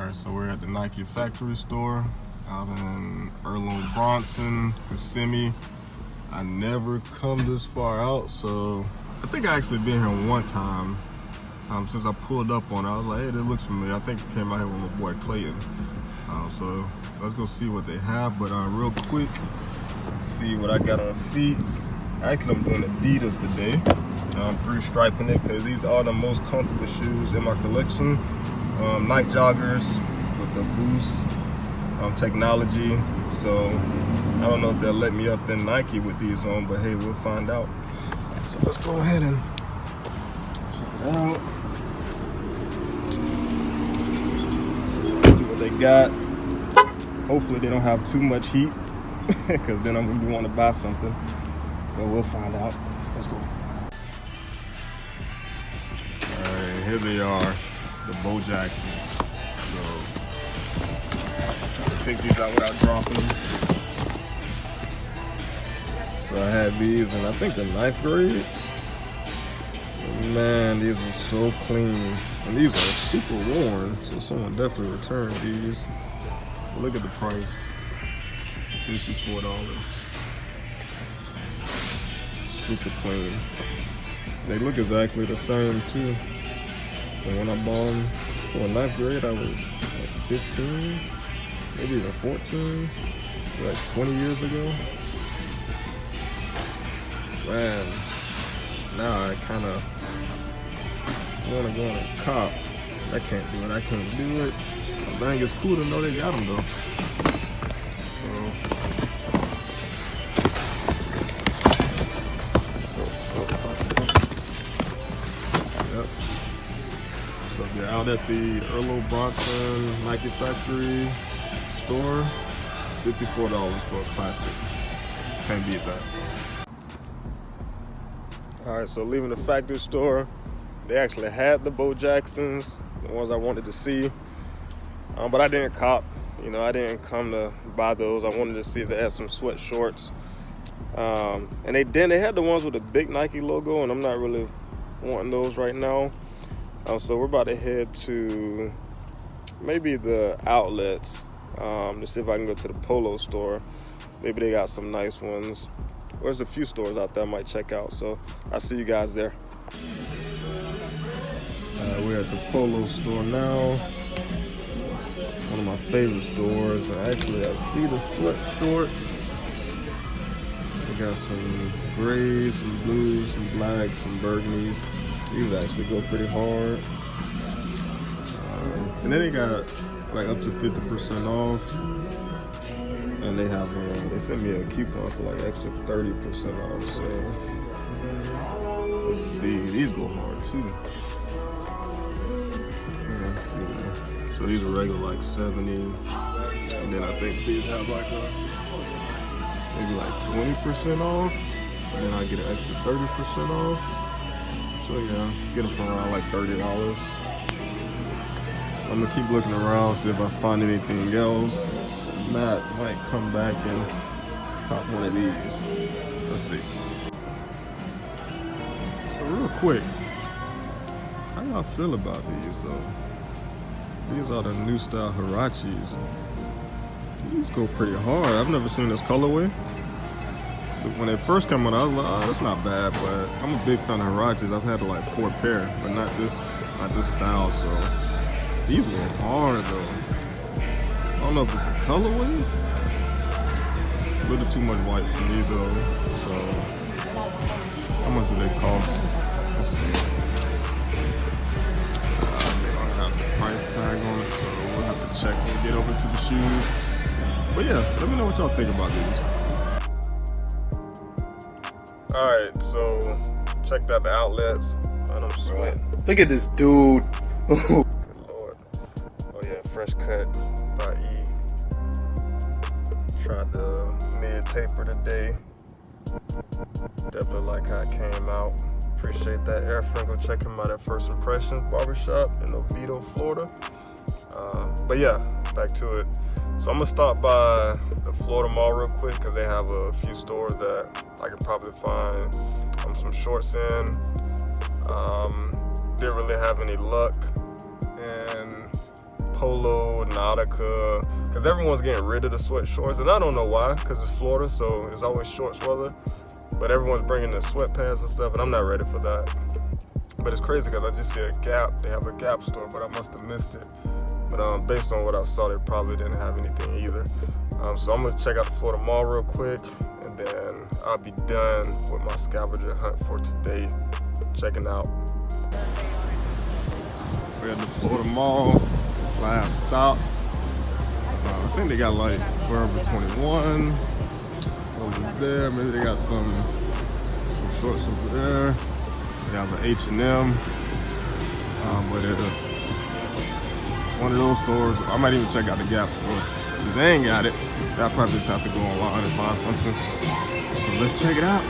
Alright, so we're at the Nike factory store out in Earl Bronson, Kissimmee. I never come this far out, so I think I actually been here one time. Since I pulled up on it, I was like, hey, that looks familiar. I think it came out here with my boy Clayton. So let's go see what they have. But real quick, let's see what I got on feet. Actually, I'm doing Adidas today. I'm three-striping it because these are the most comfortable shoes in my collection. Night joggers with the Boost technology. So I don't know if they'll let me up in Nike with these on, but hey, we'll find out. So let's go ahead and check it out. See what they got. Hopefully they don't have too much heat, because then I'm gonna want to buy something. But we'll find out. Let's go. Alright, here they are, the Bo Jacksons. So I'll take these out without dropping them. So I had these in I think the 9th grade. But man, these are so clean. And these are super worn, so someone definitely returned these. But look at the price. $54. Super clean. They look exactly the same too. And when I bought them, so in 9th grade I was like 15, maybe even 14, like 20 years ago. Man, now I kind of want to go on a cop. I can't do it, I can't do it. But dang, it's cool to know they got them though. So they're out at the Earl Bronson Nike factory store. $54 for a classic. Can't beat that. Alright, so leaving the factory store, they actually had the Bo Jacksons, the ones I wanted to see. But I didn't cop. You know, I didn't come to buy those. I wanted to see if they had some sweat shorts. And they had the ones with the big Nike logo, and I'm not really wanting those right now. So we're about to head to maybe the outlets to see if I can go to the Polo store. Maybe they got some nice ones. There's a few stores out there I might check out. So I'll see you guys there. We're at the Polo store now. One of my favorite stores. Actually, I see the sweat shorts. We got some grays, some blues, some blacks, some burgundies. These actually go pretty hard. And then they got like up to 50% off. And they have they sent me a coupon for like extra 30% off. So let's see, these go hard too. Let's see. So these are regular like 70. And then I think these have like maybe like 20% off. And then I get an extra 30% off. So yeah, get them for around like $30. I'm gonna keep looking around, see if I find anything else. If not, I might come back and cop one of these. Let's see. So real quick, how y'all feel about these though? These are the new style Huaraches. These go pretty hard. I've never seen this colorway. When they first came out, I was like, oh, that's not bad, but I'm a big fan of Huaraches. I've had like 4 pair, but not this style, so these go hard though. I don't know if it's the colorway. A little too much white for me though, so how much do they cost? Let's see. They don't have the price tag on it, so we'll have to check when we get over to the shoes. But yeah, let me know what y'all think about these. Alright, so checked out the outlets. And I'm sweating. Look at this dude. Good Lord. Oh yeah, fresh cut by E. Tried the mid taper today. Definitely like how it came out. Appreciate that. Air friend, go check him out at First Impressions Barbershop in Oviedo, Florida. But yeah, back to it. So I'm gonna stop by the Florida Mall real quick because they have a few stores that I can probably find some shorts in. Didn't really have any luck in Polo, Nautica, because everyone's getting rid of the sweat shorts, and I don't know why, because it's Florida, so it's always shorts weather. But everyone's bringing the sweatpants and stuff, and I'm not ready for that. But it's crazy because I just see a Gap. They have a Gap store, but I must have missed it. But based on what I saw, they probably didn't have anything either. So I'm gonna check out the Florida Mall real quick, and then I'll be done with my scavenger hunt for today. Checking out. We're at the Florida Mall, last stop. I think they got like Forever 21 over there. Maybe they got some shorts over there. They have an H&M, but one of those stores. I might even check out the Gap store. If they ain't got it, I'll probably just have to go online and buy something. So let's check it out.